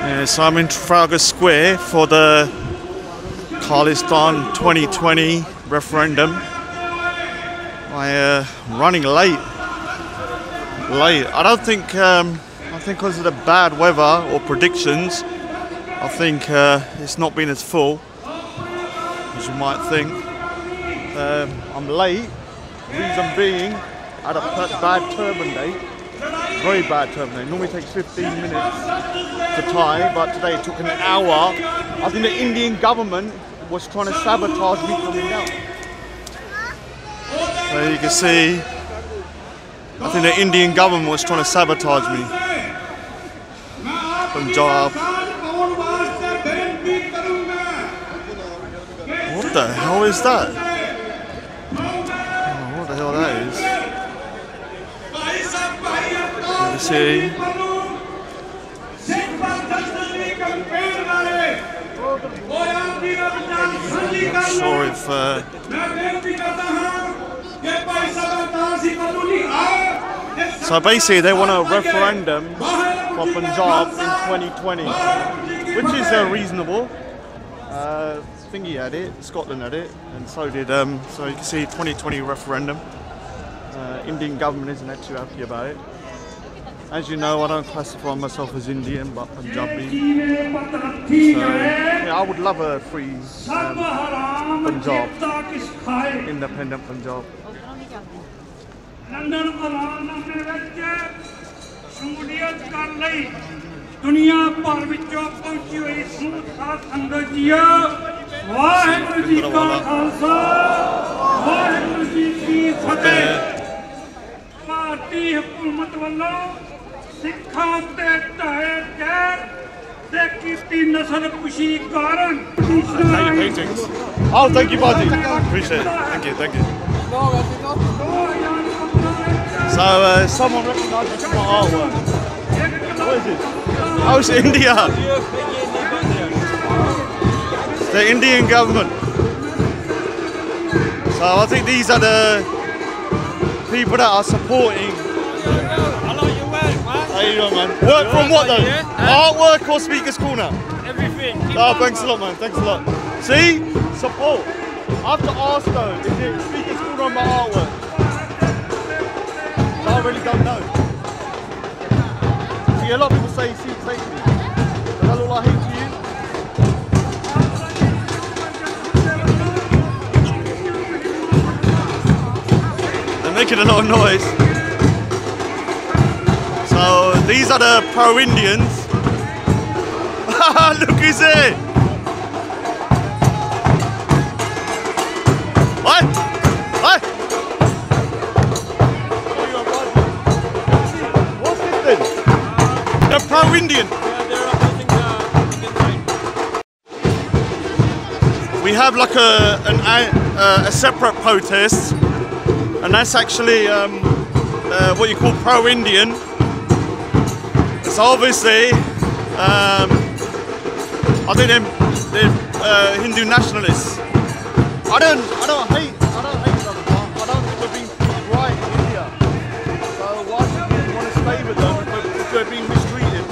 So I'm in Trafalgar Square for the Khalistan 2020 referendum. I'm running late. I don't think, I think because of the bad weather or predictions, I think it's not been as full as you might think. I'm late, reason being, I had a bad turban day. Very bad turban day. Normally takes 15 minutes to tie, but today it took an hour. I think the Indian government was trying to sabotage me coming down. So you can see, I think the Indian government was trying to sabotage me. Punjab. What the hell is that? Oh, what the hell that is? You can see. Not sure if so basically they want a referendum for Punjab in 2020, which is reasonable. Thingy had it, Scotland had it, and so did so you can see 2020 referendum. Indian government isn't actually happy about it. As you know, I don't classify myself as Indian, but Punjabi. So, yeah, I would love a free Punjab, independent Punjab. ਸਿੱਖਾਂ ਤੇ ਢਾਏ ਗੈਰ ਤੇ ਕੀਤੀ ਨਸਲ ਕੁਸ਼ੀ ਕਾਰਨ Oh, thank you, buddy. Appreciate it. Thank you. So, someone recognises my artwork. What is it? Oh, it's India. It's the Indian government. So, I think these are the people that are supporting. How you doing, man? Work from what though? Artwork or Speaker's Corner? Everything. Oh, thanks a lot, man. Thanks a lot. See? Support. I have to ask though, is it Speaker's Corner on my artwork? I really don't know. See, a lot of people say seat safety. Does that look like hate to you? They're making a lot of noise. So these are the pro-Indians. Look who's here! What? What? What's this then? They're pro-Indian. They're opposing the Indian side. We have like a separate protest, and that's actually what you call pro-Indian. So obviously, I think they're Hindu nationalists. I don't hate them. I don't think we're being treated right in India. So why should we want to stay with them if we're being mistreated?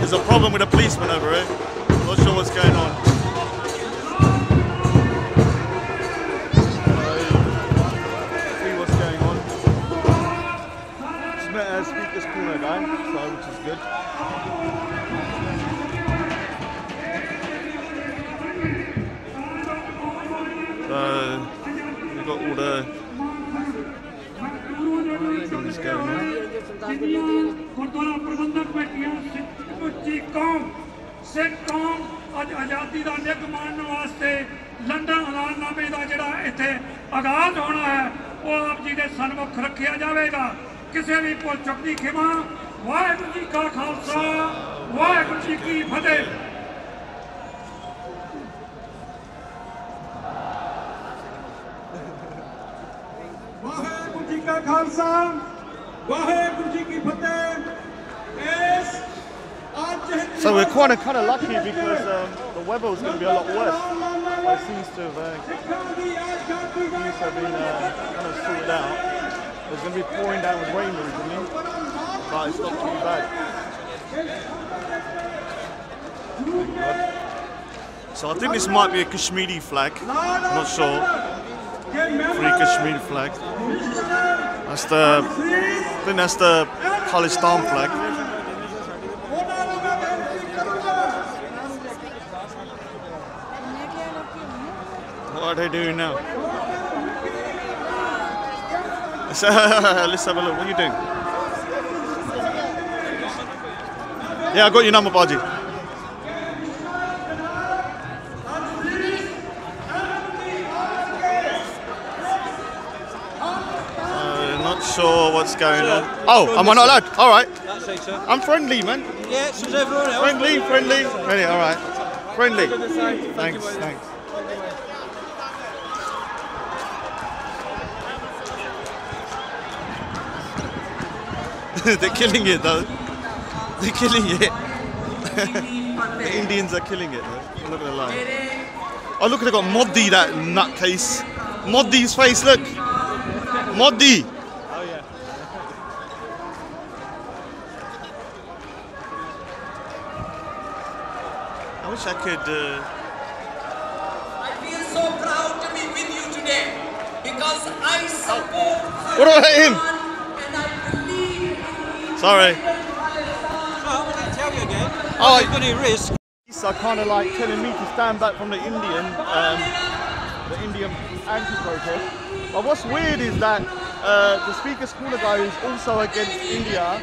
There's a problem with a policeman over here. I'm not sure what's going on. Speaker's Corner guy, so which is good. So we've got all the things going on. ਸਿੱਖ ਕੌਮ ਅੱਜ ਆਜ਼ਾਦੀ ਦਾ ਨਿੱਘ ਮਾਣਨ ਵਾਸਤੇ London ਐਲਾਨਨਾਮੇ ਦਾ ਜਿਹੜਾ ਇੱਥੇ ਆਗਾਜ਼ ਹੋਣਾ ਹੈ ਉਹ ਆਪ ਜੀ ਦੇ ਸਨਮੁਖ ਰੱਖਿਆ ਜਾਵੇਗਾ ਕਿਸੇ ਵੀ ਭੁੱਲ ਚੁੱਕ ਦੀ ਖਿਮਾ ਵਾਹਿਗੁਰੂ ਜੀ ਕਾ ਖਾਲਸਾ ਵਾਹਿਗੁਰੂ ਜੀ ਕੀ ਫਤਿਹ ਵਾਹਿਗੁਰੂ ਜੀ ਕਾ ਖਾਲਸਾ ਵਾਹਿਗੁਰੂ ਜੀ ਕੀ ਫਤਿਹ ਇਸ So we're kind of lucky because the weather was going to be a lot worse. It seems to have been kind of sorted out. It's going to be pouring down with rain originally, but it's not too bad. So I think this might be a Kashmiri flag. I'm not sure. Free Kashmiri flag. That's the. I think that's the Khalistan flag. What are they doing now? Let's have a look. What are you doing? Yeah, I got your number, Baji. Not sure what's going on. Oh, am I not allowed? All right. I'm friendly, man. Yeah, so is everyone else. Friendly. All right. Friendly. Thanks. They're killing it though. They're killing it. The Indians are killing it though. I'm not gonna lie. Oh look, they got Modi, that nutcase. Modi's face, look. Modi. Oh yeah. I wish I could. I feel so proud to be with you today because I support What about him? and I believe in Sorry. So I'm going to tell you again. Oh, You're going to risk. These are kind of like telling me to stand back from the Indian anti-protest. But what's weird is that the Speaker's Corner guy who's also against India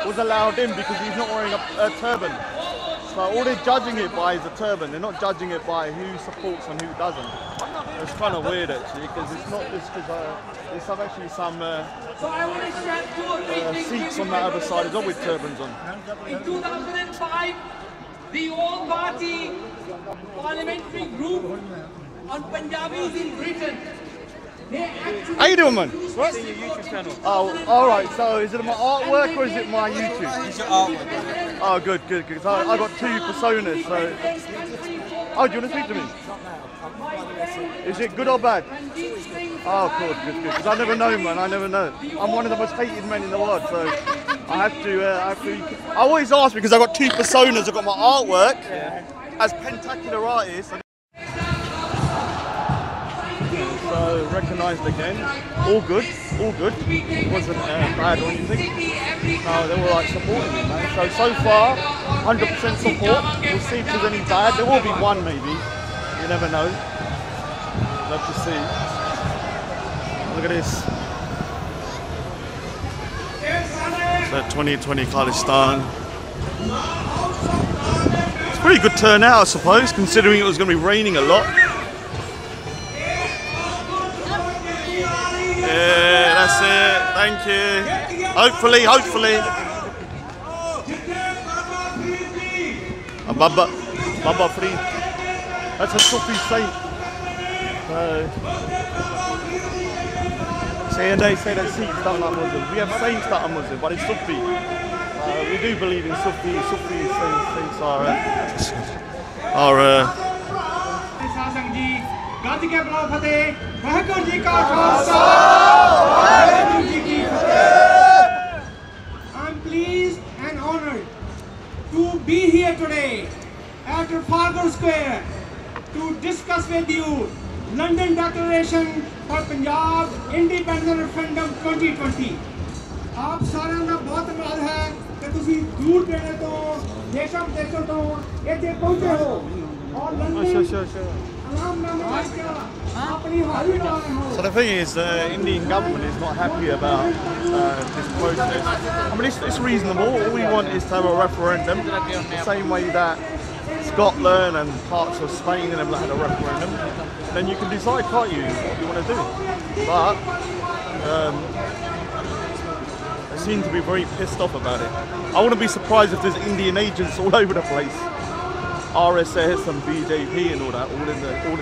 was allowed in because he's not wearing a turban. So all they're judging it by is the turban. They're not judging it by who supports and who doesn't. It's kind of weird actually, because it's not just because there's actually some So I want to share two or three things Sikhs with on you that other side as well today. with turbans on. In 2005, the all-party parliamentary group on Punjabis in Britain, they actually... How you doing, man? What? Your YouTube channel. Oh, all right. So is it my artwork or is it my YouTube? It's your artwork. Oh, good. Because I got two personas. So, oh, do you want to speak to me? Is it good or bad? Oh, good. Because I never know, man. I never know. I'm one of the most hated men in the world, so I have to. I always ask because I got two personas. I got my artwork as pentacular artist. So recognised again. All good. It wasn't bad or anything. No, they were like supporting me, man. So far, 100% support. We'll see if there's any bad. There will be one maybe. You never know. Love to see. Look at this. That 2020 Khalistan. It's a pretty good turnout, I suppose, considering it was going to be raining a lot. Yeah, that's it. Thank you. Hopefully. Baba free. That's a Sufi saint. They say that Sikhs don't like Muslims. We have saints that are Muslim, but it's Sufi. We do believe in Sufi. Sufi saints are. ਗੱਜ ਕੇ ਬੁਲਾਓ ਫਤਿਹ ਵਾਹਿਗੁਰੂ ਜੀ ਕਾ ਖਾਲਸਾ ਵਾਹਿਗੁਰੂ ਜੀ ਕੀ ਫਤਿਹ I'm pleased and honored to be here today at Trafalgar Square to discuss with you London Declaration for Punjab Independent Referendum 2020 ਆਪ ਸਾਰਿਆਂ ਦਾ ਬਹੁਤ ਧੰਨਵਾਦ ਹੈ ਕਿ ਤੁਸੀਂ ਦੂਰ ਦੇਣੇ ਤੋਂ ਦੇਸ਼ਾਂ ਵਿਦੇਸ਼ਾਂ ਤੋਂ ਇੱਥੇ ਪਹੁੰਚੇ ਹੋ ਔਰ London So the thing is, the Indian government is not happy about this protest. I mean, it's reasonable. All we want is to have a referendum, the same way that Scotland and parts of Spain and them had a referendum. Then you can decide, can't you, what you want to do. But they seem to be very pissed off about it. I wouldn't be surprised if there's Indian agents all over the place. RSS and BJP and all that, all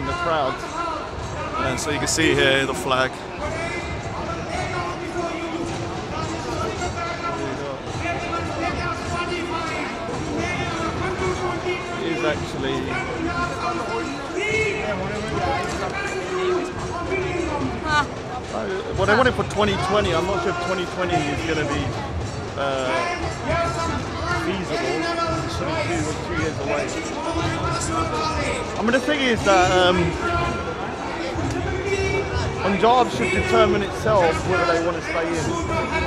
in the crowds. And so you can see here the flag. It is actually. Well, they want it for 2020. I'm not sure if 2020 is going to be feasible. 2022 was 2 years away. I mean, the thing is that Punjab should determine itself whether they want to stay in.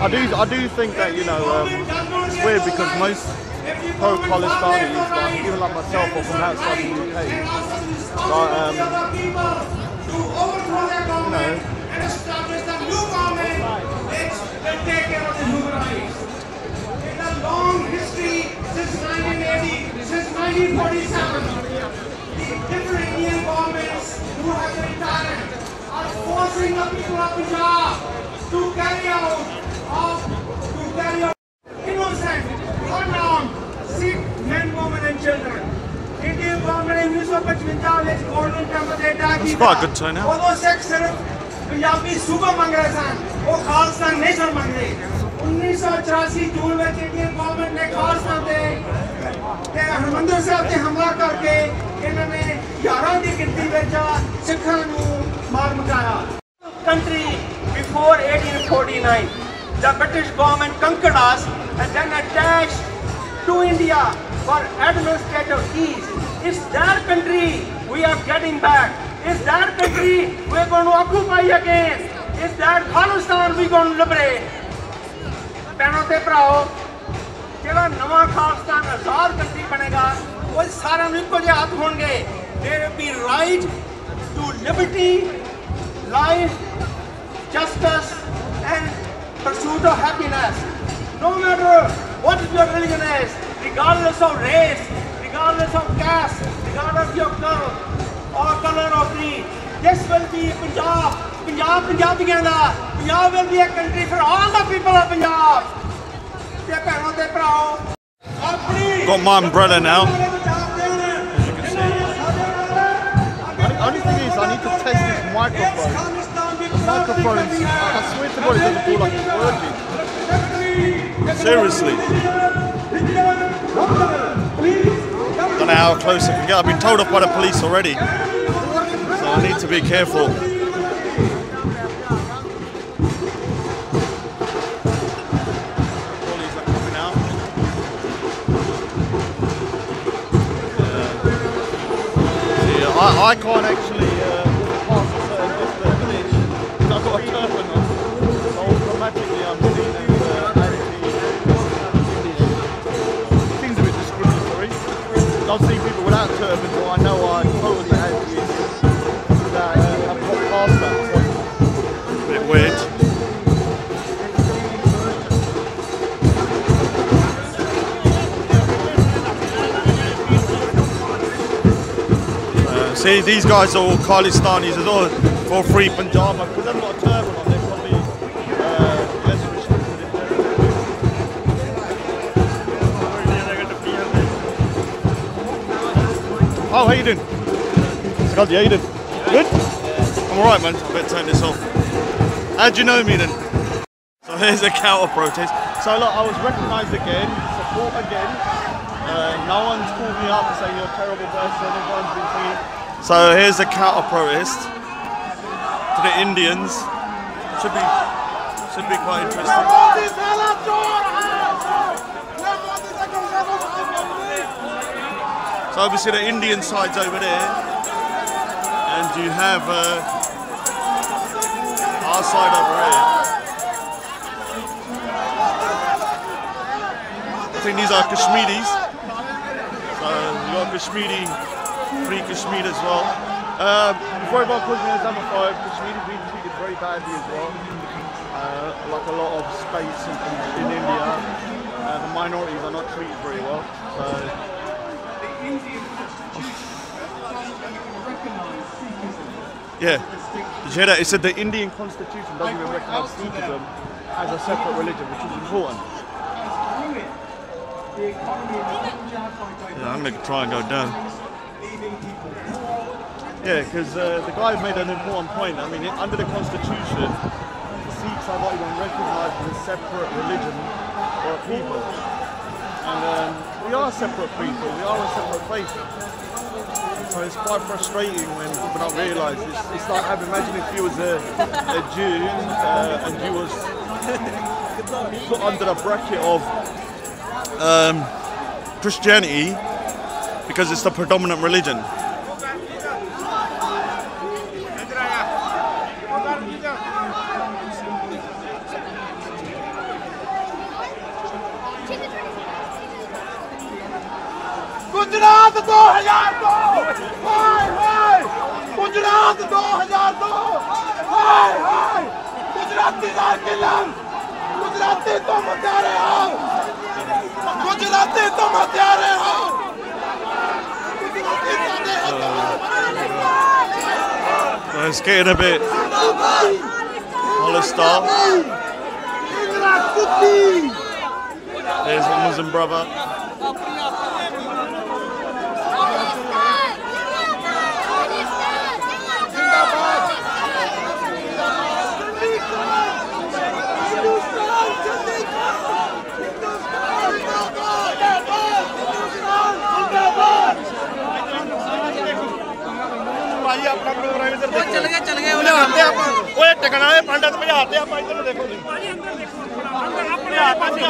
I do think that, you know, it's weird because most pro-Khalistanis, like, even like myself, are from outside the UK. But, you know, long history since 1980, since 1947. The different Indian governments who have been tyrant are forcing the people of Punjab to carry out innocent, unarmed, sick men, women and children. Indian government in 1955 ਵਿੱਚ golden temple ਤੇ attack ਕੀਤਾ। That's quite a good turnout. ਉਦੋਂ ਸਿੱਖ ਸਿਰਫ ਪੰਜਾਬੀ ਸੂਬਾ ਮੰਗ ਰਹੇ ਸਨ, ਉਹ ਖਾਲਸਤਾਨ ਨਹੀਂ ਸਨ ਮੰਗ ਰਹੇ। 1984 ਜੂਨ ਵਿੱਚ ਇੰਡੀਅਨ ਗਵਰਨਮੈਂਟ ਨੇ ਖਾਲਸਤਾਨ ਤੇ ਹਰਮੰਦਰ ਸਾਹਿਬ ਤੇ ਹਮਲਾ ਕਰਕੇ ਇਹਨਾਂ ਨੇ ਹਜ਼ਾਰਾਂ ਦੀ ਗਿਣਤੀ ਵਿੱਚ ਸਿੱਖਾਂ ਨੂੰ ਮਾਰ ਮੁਕਾਇਆ। Country before 1849, the British government conquered us and then attached to India for administrative ease. It's their country we are getting back. It's their country we're going to occupy again. It's their Khalistan we're going to liberate. ਭੈਣੋ ਤੇ ਭਰਾਓ, ਜਿਹੜਾ ਨਵਾਂ ਖਾਲਸਤਾਨ ਆਜ਼ਾਦ country ਬਣੇਗਾ ਉਹ ਸਾਰਿਆਂ ਨੂੰ ਇੱਕੋ ਜਿਹੇ ਹੱਥ ਹੋਣਗੇ। There will be right to liberty, life, justice and pursuit of happiness. No matter what your religion is, regardless of race, regardless of caste, regardless of your color or color of creed. This will be Punjab. Punjab Punjabiyan da. Punjab will be a country for all the people of Punjab. Got my umbrella now. As you can see. The only thing is I need to test this microphone. The microphone, I swear to God, it doesn't feel like it's working. Seriously. Don't know how close I can get. I've been told off by the police already. So I need to be careful. I can't actually pass a certain distance because I've got a turban on, so automatically I'm seen as anti-Indian. It seems a bit discriminatory. I've seen people without turbans who I know are totally anti-Indian that have got past that, so it's a bit weird. See, these guys are all Khalistanis as well, for free Punjab, because they've got a turban on, they're probably less restricted. Oh, how you doing? Scotty, how you doing? Good? I'm alright, man. I better turn this off. How'd you know me then? So here's a counter protest. So look, I was recognised again, support again. No one's called me up and saying you're a terrible person, everyone's been singing. So here's a counter protest to the Indians. Should be quite interesting. So obviously the Indian side's over there, and you have our side over here. I think these are Kashmiris. So you got Kashmiri, free Kashmir as well. Before everyone calls me a Islamophobe, Kashmiri's been treated very badly as well. Like a lot of states in India, the minorities are not treated very well. So. Yeah, did you hear that? It said the Indian constitution doesn't even recognise Sikhism as a separate religion, which is important. Yeah, I'm going to try and go down. Yeah, because the guy made an important point. I mean, under the constitution, Sikhs are not even recognised as a separate religion or a people. And we are a separate people, we are a separate faith. So it's quite frustrating when people don't realise. It's like, imagine if you was a Jew and you was put under the bracket of Christianity because it's the predominant religion. Gujarat 2002 हाय हाय गुजरात 2002 हाय हाय गुजराती का किलम गुजराती तुम हत्यारे हो गुजराती तुम हत्यारे हो It's getting a bit hostile. There's a Muslim brother. चल गए ओए टकना है पंडित भजाते आप इधर देखो जी अपने आप भाजी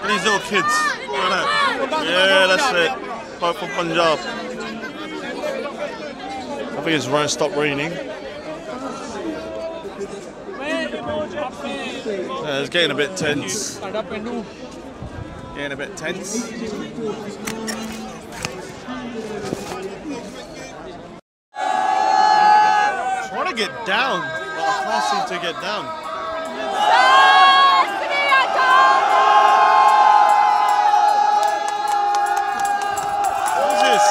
These little kids. Yeah, that's it. Both from Punjab. I think it's right to stop raining. It's getting a bit tense. Getting a bit tense. Trying to get down, but I can't seem to get down. What is this?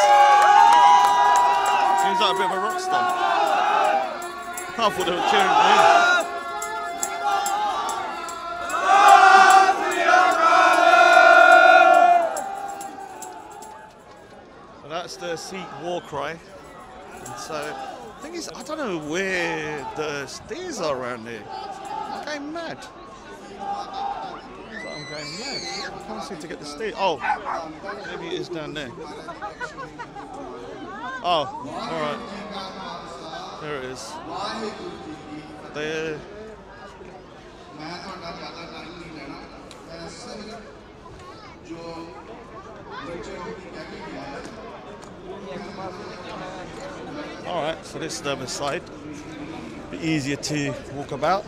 Seems like a bit of a rock star. I thought they were cheering for him. That's the Sikh war cry. And so, the thing is, I don't know where the stairs are around here. I'm going mad. I'm going mad. I can't seem to get the stairs. Oh, maybe it is down there. Oh, alright. There it is. There. Alright, so this is the other side. Bit easier to walk about.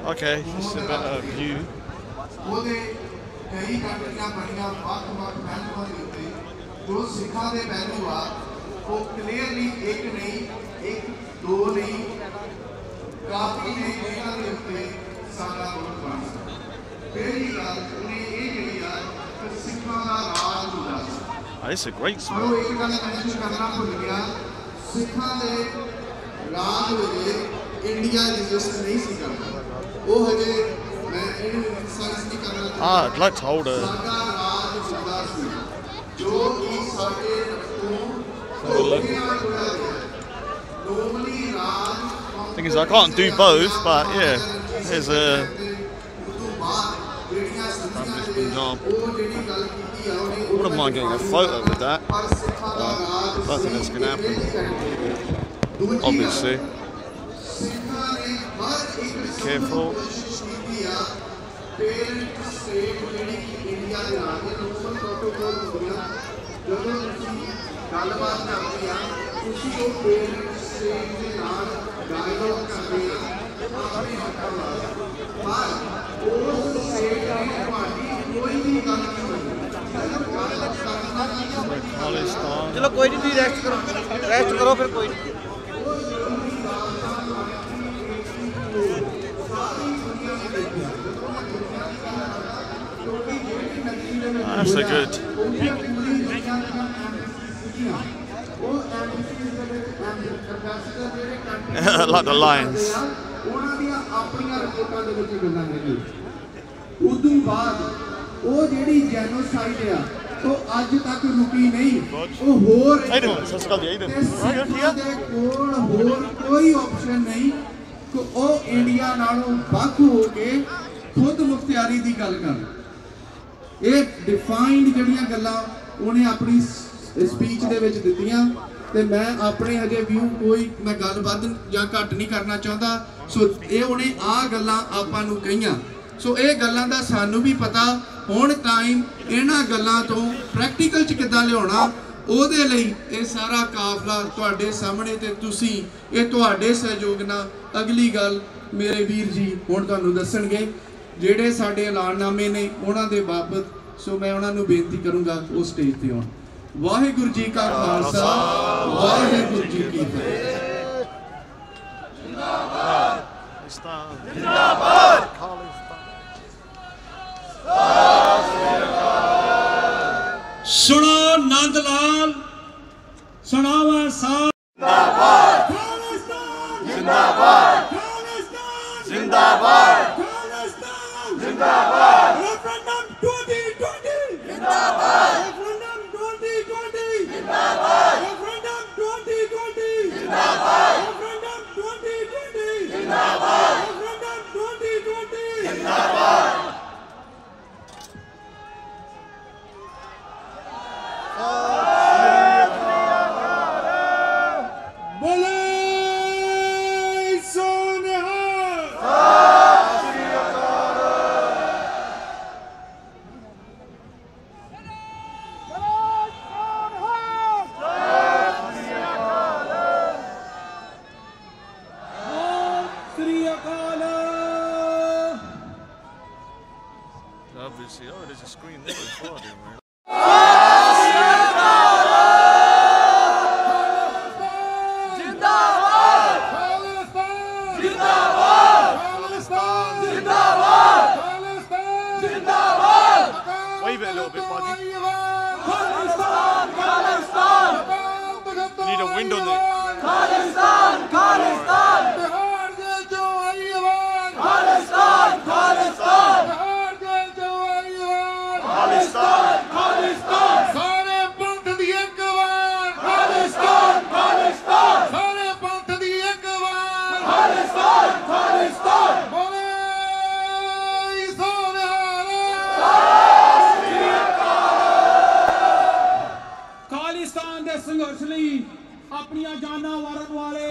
Okay, this is a better view. Oh, it's a great spot. I'd like to hold a look. Thing is, I can't do both, but yeah, there's a Punjab. Wouldn't mind getting a photo with that. I don't think that's going to happen. Obviously. Be careful. Khalistan. चलो कोई नहीं rest करो फिर कोई नहीं That's a good. I like the lines. तो आज तक रुकी नहीं वो होर कोई ऑप्शन नहीं तो ओ इंडिया नालों ਵੱਖ हो के खुद मुख्तियारी की गल कर ये डिफाइंड जड़ियां गल्लां उन्हें अपनी स्पीच दे विच दित्तियां ते मैं अपने हजे व्यू कोई मैं गल वध जां घट नहीं करना चाहता सो ये उन्हें आ गल्लां आपां नूं कहियां सो ये गल्लां दा सानू भी पता हुण टाइम इन्हां गल्लां तो प्रैक्टिकल च किद्दां लियाउणा ਉਹਦੇ ਲਈ ਇਹ ਸਾਰਾ ਕਾਫਲਾ ਤੁਹਾਡੇ ਸਾਹਮਣੇ ਤੇ ਤੁਸੀਂ ਇਹ ਤੁਹਾਡੇ ਸਹਿਯੋਗ ਨਾਲ ਅਗਲੀ ਗੱਲ ਮੇਰੇ ਵੀਰ ਜੀ ਹੁਣ ਤੁਹਾਨੂੰ ਦੱਸਣਗੇ ਜਿਹੜੇ ਸਾਡੇ ਐਲਾਨਨਾਮੇ ਨੇ ਉਹਨਾਂ ਦੇ ਬਾਬਤ ਸੋ ਮੈਂ ਉਹਨਾਂ ਨੂੰ ਬੇਨਤੀ ਕਰੂੰਗਾ ਉਹ ਸਟੇਜ ਤੇ ਆਉਣ ਵਾਹਿਗੁਰੂ ਜੀ ਕਾ ਖਾਲਸਾ ਵਾਹਿਗੁਰੂ ਜੀ ਕੀ ਫਤਿਹ ਜਿੰਦਾਬਾਦ ਜਿੰਦਾਬਾਦ सुनो नंदलाल सुनावा जिंदाबाद जिंदाबाद जिंदाबाद जिंदाबाद रेफरेंडम 2020 जिंदाबाद रेफरेंडम 2020 जिंदाबाद रेफरेंडम 2020 जिंदाबाद रेफरेंडम 2020 जिंदाबाद रेफरेंडम 2020 जिंदाबाद Obviously, oh, there's a screen there as well, man. Wave it a little bit, Buggy. You need a wind on it. Khalistan! Khalistan! Khalistan! Khalistan! Khalistan! Khalistan! ਸਾਰੇ ਪੰਥ ਦੀ ਇੱਕ ਵਾਰ Khalistan! Khalistan! ਸਾਰੇ ਪੰਥ ਦੀ ਇੱਕ ਵਾਰ Khalistan! Khalistan! ਬੋਲੇ ਸੋਨਿਹਾਲ ਖਾਲਿਸਤਾਨ ਦੇ ਸੰਘਰਸ਼ ਲਈ ਆਪਣੀਆਂ ਜਾਨਾਂ ਵਾਰਨ ਵਾਲੇ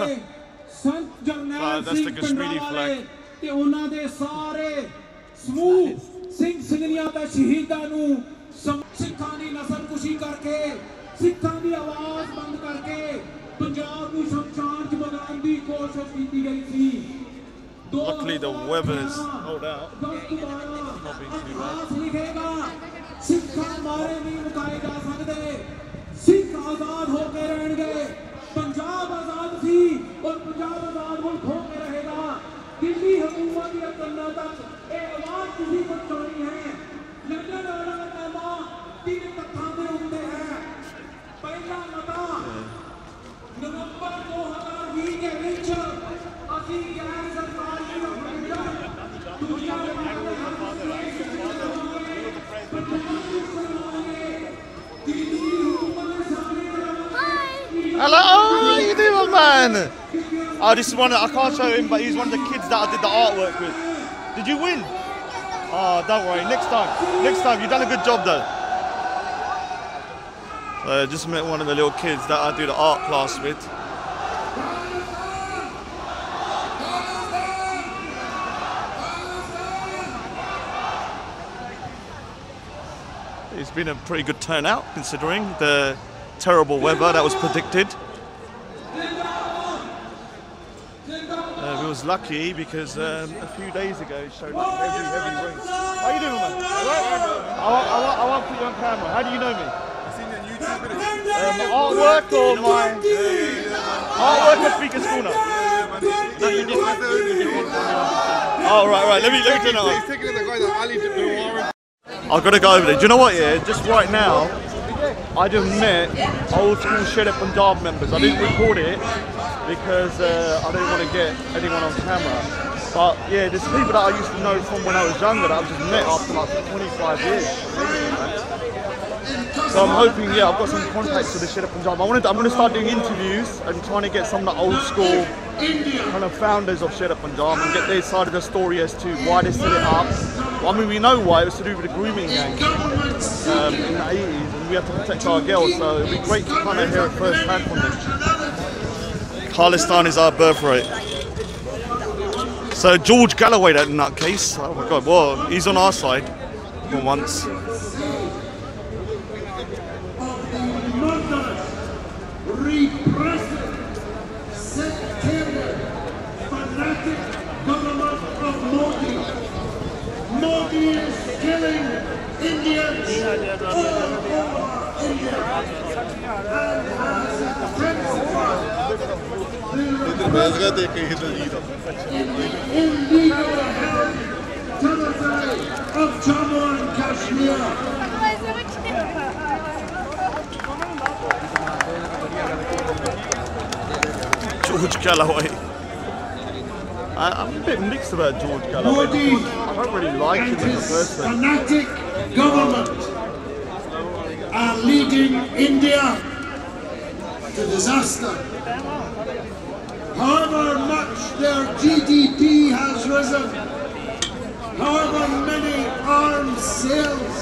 Sant Jarnail that's the Singh Kashmiri ਪਿੰਡਰਾਂ ਵਾਲੇ flag. ਤੇ ਉਹਨਾਂ ਦੇ ਸਾਰੇ ਸਮੂਹ ਸਿੰਘ ਸਿੰਘਣੀਆਂ ਤੇ ਸ਼ਹੀਦਾਂ ਨੂੰ ਸਿੱਖਾਂ ਦੀ ਨਸਲਕੁਸ਼ੀ ਕਰਕੇ ਸਿੱਖਾਂ ਦੀ ਆਵਾਜ਼ ਬੰਦ ਕਰਕੇ ਪੰਜਾਬ ਨੂੰ ਸ਼ਮਸ਼ਾਨ ਚ ਬਦਲਣ ਦੀ ਕੋਸ਼ਿਸ਼ ਕੀਤੀ ਗਈ ਸੀ Luckily the weather's hold out. ਇਤਿਹਾਸ ਲਿਖੇਗਾ ਸਿੱਖਾਂ ਮਾਰੇ ਨਹੀਂ ਮੁਕਾਏ ਜਾ ਸਕਦੇ ਸਿੱਖ ਆਜ਼ਾਦ ਹੋ ਕੇ ਰਹਿਣਗੇ ਪੰਜਾਬ ਆਜ਼ਾਦ ਸੀ ਔਰ ਪੰਜਾਬ ਆਜ਼ਾਦ ਮੁਲਕ ਹੋ ਕੇ ਰਹੇਗਾ ਦਿੱਲੀ ਹਕੂਮਤ ਦੀ ਕੰਨਾਂ ਤੱਕ ਇਹ ਆਵਾਜ਼ ਤੁਸੀਂ ਪਹੁੰਚਾਉਣੀ ਹੈ ਲੰਡਨ ਵਾਲਾ ਨਾਮਾ ਤਿੰਨ ਤੱਥਾਂ ਦੇ ਉੱਤੇ ਹੈ ਪਹਿਲਾ ਮਤਾ ਨਵੰਬਰ 2020 ਦੇ ਵਿੱਚ ਅਸੀਂ ਗੈਰ ਸਰਕਾਰੀ ਹਕੂਮਤ ਦੂਜਾ Hello, how you doing, man? Oh, this is one. I can't show him, but he's one of the kids that I did the artwork with. Did you win? Oh, don't worry. Next time. Next time. You've done a good job, though. Just met one of the little kids that I do the art class with. It's been a pretty good turnout considering the terrible weather that was predicted. We was lucky because a few days ago it showed like heavy rain. How you doing, man? I won't put you on camera. How do you know me? I've seen you on YouTube. My artwork or my artwork at Speaker School now? No, you didn't. Oh, right. Let me turn it on. He's taking the guy that Ali did the war. I've got to go over there. Do you know what, yeah? Just right now, I just met old school Shred Punjab members. I didn't record it because I didn't want to get anyone on camera. But yeah, there's people that I used to know from when I was younger that I've just met after like 25 years. So I'm hoping, yeah, I've got some contacts with the Shed of Punjab. I'm going to start doing interviews and trying to get some of the old school kind of founders of Shed of Punjab and get their side of the story as to why they set it up. Well, I mean, we know why. It was to do with the grooming gang in the 80s, and we have to protect our girls. So it'd be great to kind of hear it firsthand from them. Khalistan is our birthright. So George Galloway, that nutcase. Oh my God! Well, he's on our side for once. Repressive, sectarian, fanatic government of Modi. Modi is killing Indians all over India and has intensified the illegal held territory of Jammu and Kashmir. George Galloway. I'm a bit mixed about George Galloway. Modi I don't really like him as a person. Fanatic government are leading India to disaster. However much their GDP has risen, however many arms sales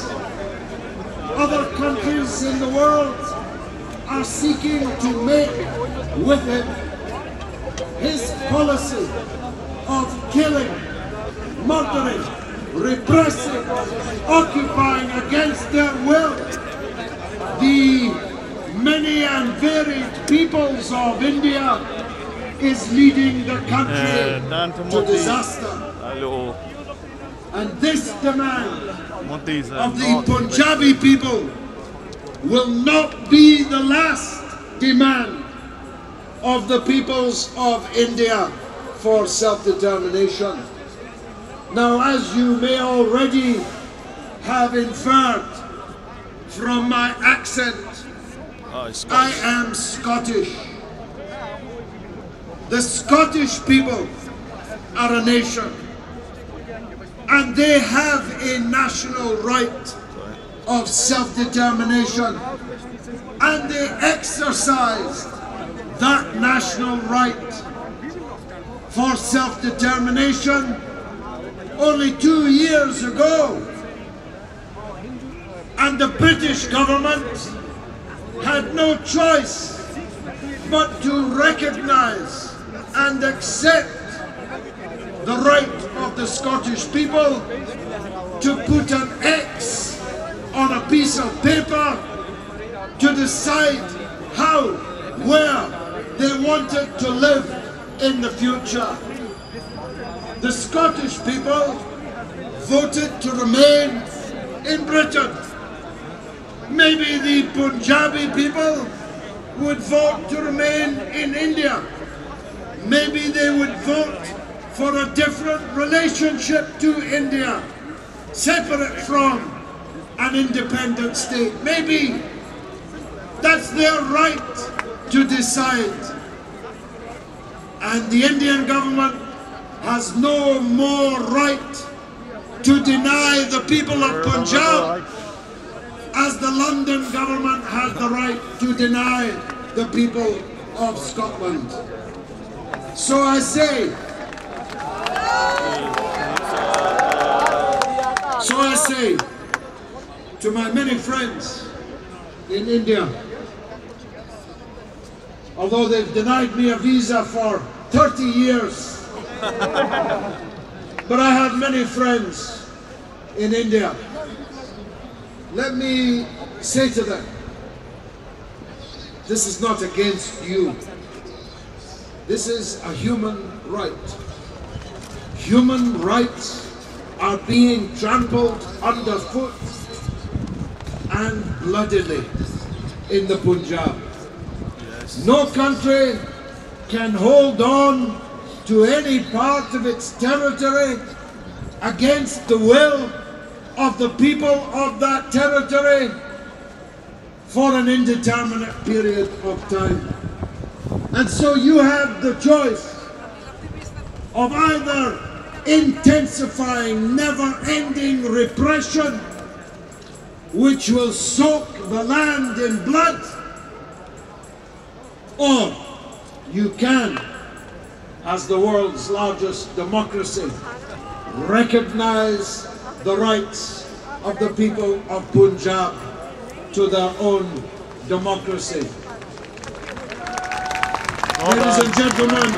other countries in the world are seeking to make with him, his policy of killing, murdering, repressing, occupying against their will the many and varied peoples of India is leading the country to disaster. And this demand of the Punjabi people will not be the last demand of the peoples of India for self-determination. Now, as you may already have inferred from my accent, I am Scottish. The Scottish people are a nation, and they have a national right of self-determination, and they exercised that national right for self-determination only 2 years ago. And the British government had no choice but to recognize and accept the right of the Scottish people to put an X on a piece of paper to decide how, where they wanted to live in the future. The Scottish people voted to remain in Britain. Maybe the Punjabi people would vote to remain in India. Maybe they would vote for a different relationship to India, separate from an independent state. Maybe that's their right to decide. And the Indian government has no more right to deny the people of Punjab as the London government has the right to deny the people of Scotland. So I say, to my many friends in India, although they've denied me a visa for 30 years, but I have many friends in India. Let me say to them, this is not against you. This is a human right. Human rights are being trampled underfoot and bloodily in the Punjab. No country can hold on to any part of its territory against the will of the people of that territory for an indeterminate period of time. And so you have the choice of either intensifying, never-ending repression which will soak the land in blood, or you can, as the world's largest democracy, recognize the rights of the people of Punjab to their own democracy. Ladies and gentlemen,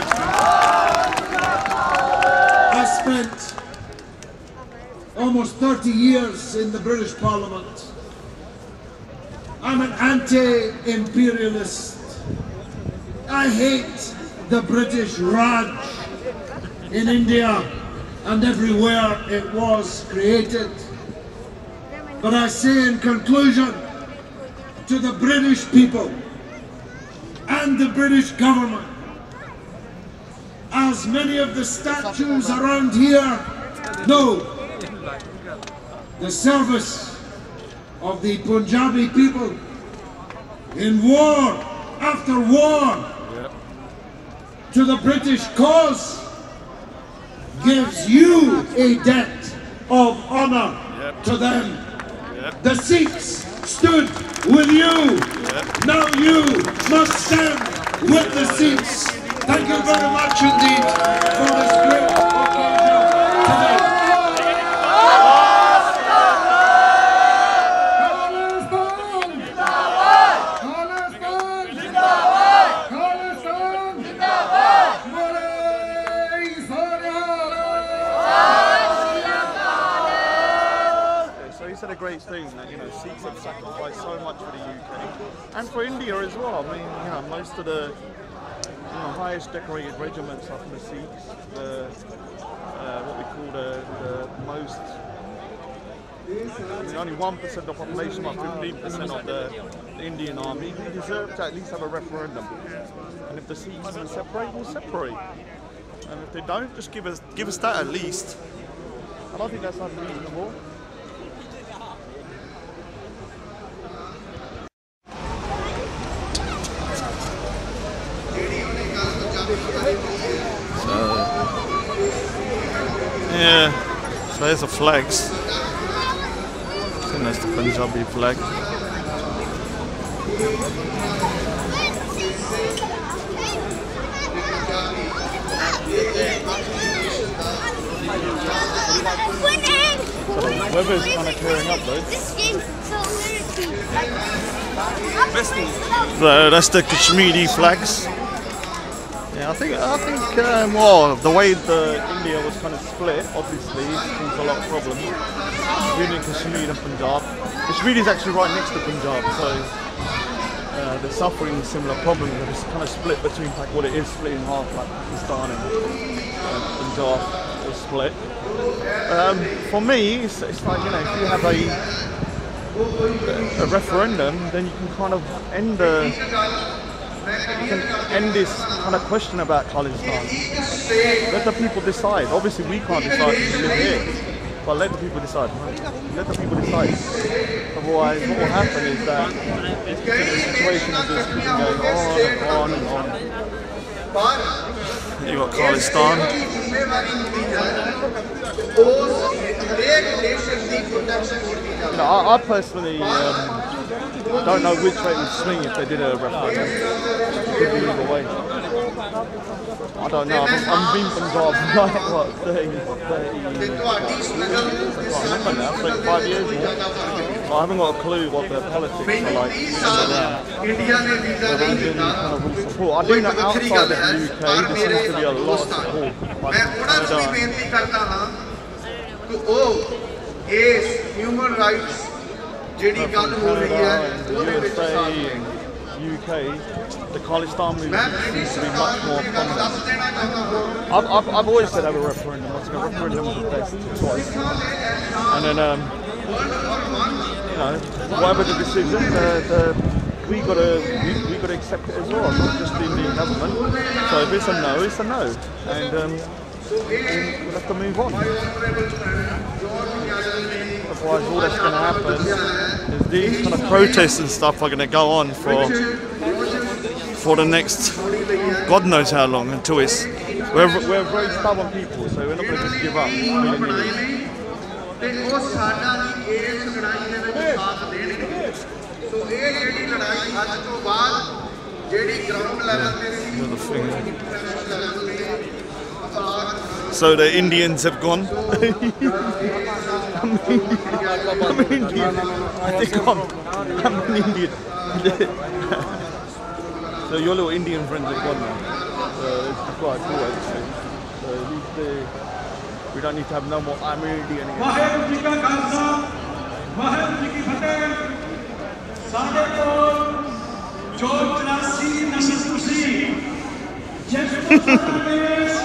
I spent almost 30 years in the British Parliament. I'm an anti-imperialist. I hate the British Raj in India and everywhere it was created. But I say in conclusion to the British people and the British government, as many of the statues around here know, the service of the Punjabi people in war after war to the British cause gives you a debt of honor to them. The Sikhs stood with you. Now you must stand with the Sikhs. Thank you very much indeed for this great occasion today. A great thing that, you know, Sikhs have sacrificed so much for the UK and for India as well. I mean, you know, most of the highest decorated regiments are from the Sikhs. What we call the most, I mean, only 1% of the population, about 15% of the Indian army. We deserve to at least have a referendum. And if the Sikhs want to separate, we'll separate. And if they don't, just give us that at least. I don't think that's unreasonable. Yeah, so there's the flags. I think that's the Punjabi flag. So the weather's kind of clearing up though. So that's the Kashmiri flags. Yeah, I think well, the way India was kind of split, obviously, caused a lot of problems between Kashmir and Punjab. Kashmir is actually right next to Punjab, so they're suffering similar problems. It's kind of split between, like, what it is split in half, like Pakistan and Punjab is split. For me, it's like, you know, if you have a referendum, then you can kind of end this kind of question about Khalistan. Let the people decide. Obviously we can't decide because we live here, but let the people decide. Let the people decide. Otherwise what will happen is that the situation is just keeping going on and on. You got Khalistan. You know, I personally don't know which way it would swing if they did a referendum. It could be either way. I don't know. I've been Punjab for like, what, 30 now, 35 years now. I haven't got a clue what their politics are like around. Support. I do know outside of the UK there seems to be a lot of support. human rights ਜਿਹੜੀ ਗੱਲ ਹੋ ਰਹੀ ਹੈ ਉਹਦੇ ਵਿੱਚ UK, the Khalistan movement seems to be much more prominent. I've always said have a referendum. I think a referendum is the best choice. And then, you know, whatever the decision, we got to accept it as well, not just the Indian government. So if it's a no, it's a no, and we'll have to move on. Otherwise, all that's going to happen is these kind of protests and stuff are going to go on for the next, God knows how long, until it's We're very stubborn people, so we're not going to just give up. ਤੇ ਉਹ ਸਾਡਾ ਵੀ ਇਸ ਲੜਾਈ ਦੇ ਵਿੱਚ ਸਾਥ ਦੇਣਗੇ ਸੋ ਇਹ ਜਿਹੜੀ ਲੜਾਈ ਅੱਜ ਤੋਂ ਬਾਅਦ ਜਿਹੜੀ ਗਰਾਊਂਡ ਲੈਵਲ ਤੇ ਸੀ So the Indians have gone. I'm Indian. They're gone. I'm an Indian. So your little Indian friends have gone now. It's quite cool actually. So at least we don't need to have no more I'm Indian again. Waheguru ji ਕਾ ਖਾਲਸਾ ਵਾਹਿਗੁਰੂ ਜੀ ਕੀ ਫਤਿਹ ਸਾਡੇ ਕੋਲ ਜੋ 84 ਨਸਲ ਤੁਸੀਂ ਜਿਸ ਤੋਂ ਸਾਡਾ ਦੇਸ਼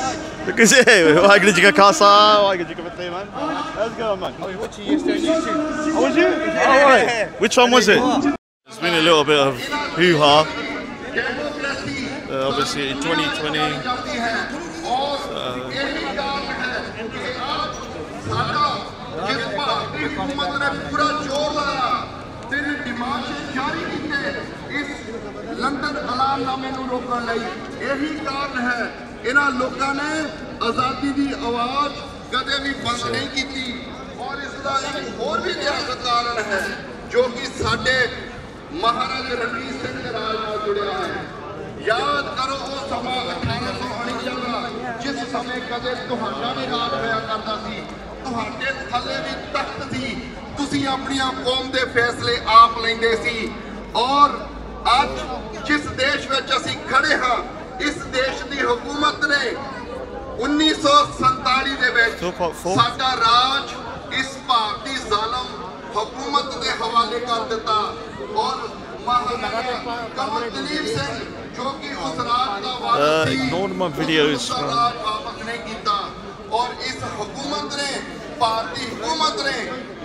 Look at it. Waheguru Ji Ka Khalsa, Waheguru Ji Ka Fateh, man. How's it going, man? I was watching you yesterday on YouTube. Oh, was you? Oh, right. Which one was it? There's been a little bit of hoo-ha. Obviously, 2020. London ਐਲਾਨਨਾਮੇ ਨੂੰ ਰੋਕਣ ਲਈ ਇਹੀ ਕਾਰਨ ਹੈ ਇਹਨਾਂ ਲੋਕਾਂ ਨੇ ਆਜ਼ਾਦੀ ਦੀ ਆਵਾਜ਼ ਕਦੇ ਵੀ ਬੰਦ ਨਹੀਂ ਕੀਤੀ ਔਰ ਇਸ ਦਾ ਇੱਕ ਹੋਰ ਵੀ ਇਤਿਹਾਸਕ ਕਾਰਨ ਹੈ ਜੋ ਕਿ ਸਾਡੇ ਮਹਾਰਾਜਾ ਰਣਜੀਤ ਸਿੰਘ ਦੇ ਰਾਜ ਨਾਲ ਜੁੜਿਆ ਹੈ ਯਾਦ ਕਰੋ ਉਹ ਸਮਾਂ 1849 ਦਾ ਜਿਸ ਸਮੇਂ ਕਦੇ ਤੁਹਾਡਾ ਵੀ ਰਾਜ ਹੋਇਆ ਕਰਦਾ ਸੀ ਤੁਹਾਡੇ ਥੱਲੇ ਵੀ ਤਖਤ ਸੀ ਤੁਸੀਂ ਆਪਣੀਆਂ ਕੌਮ ਦੇ ਫੈਸਲੇ ਆਪ ਲੈਂਦੇ ਸੀ ਔਰ ਅੱਜ जिस देश में असी खड़े हाँ इस देश की हुकूमत ने 1947 दे विच साडा राज इस भारतीय जालम हुकूमत के हवाले कर दिता और महाराजा कंवर दलीप सिंह जो कि उस राज का वारिस सी राज वापस नहीं किया और इस हुकूमत ने भारतीय हुकूमत ने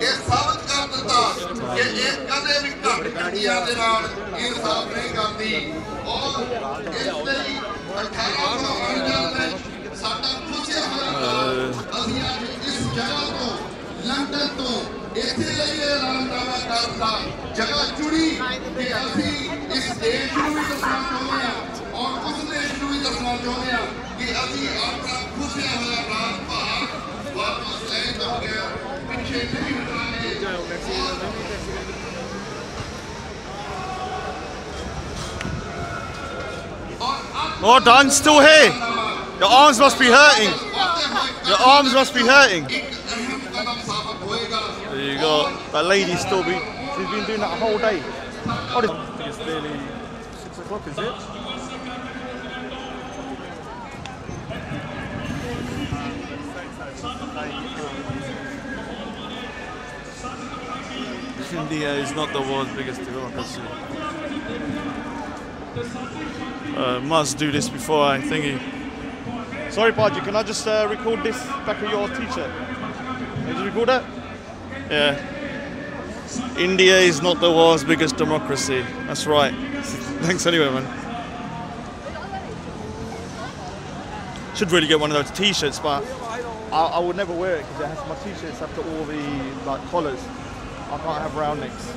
यह साबित कर दिता कि यह कदे भी घट कटिया दे नाल इंसाफ नहीं करती और इसलिए 1849 में साडा खुशिया होया असीं अज इस जगह तो लंदन तो इत्थे लिए ऐलाननामा करता जगह चुनी कि असीं इस देश नूं भी दसना चाहुंदे हां और उस देश नूं भी दसना चाहुंदे हां कि असीं अपना खुशिया होया राज भाग वापस ले जाओगे पीछे नहीं हटाएंगे Oh, Don, still here. Your arms must be hurting. Your arms must be hurting. There you go. That lady's still she's been doing that whole day. Oh, I think it's nearly 6 o'clock, is it? India is not the world's biggest democracy. Must do this before I thingy. Sorry, Paji, can I just record this back of your t-shirt? Did you record that? Yeah. India is not the world's biggest democracy. That's right. Thanks anyway, man. Should really get one of those t-shirts, but I would never wear it because it has my t-shirts have got all the collars. I can't have round necks.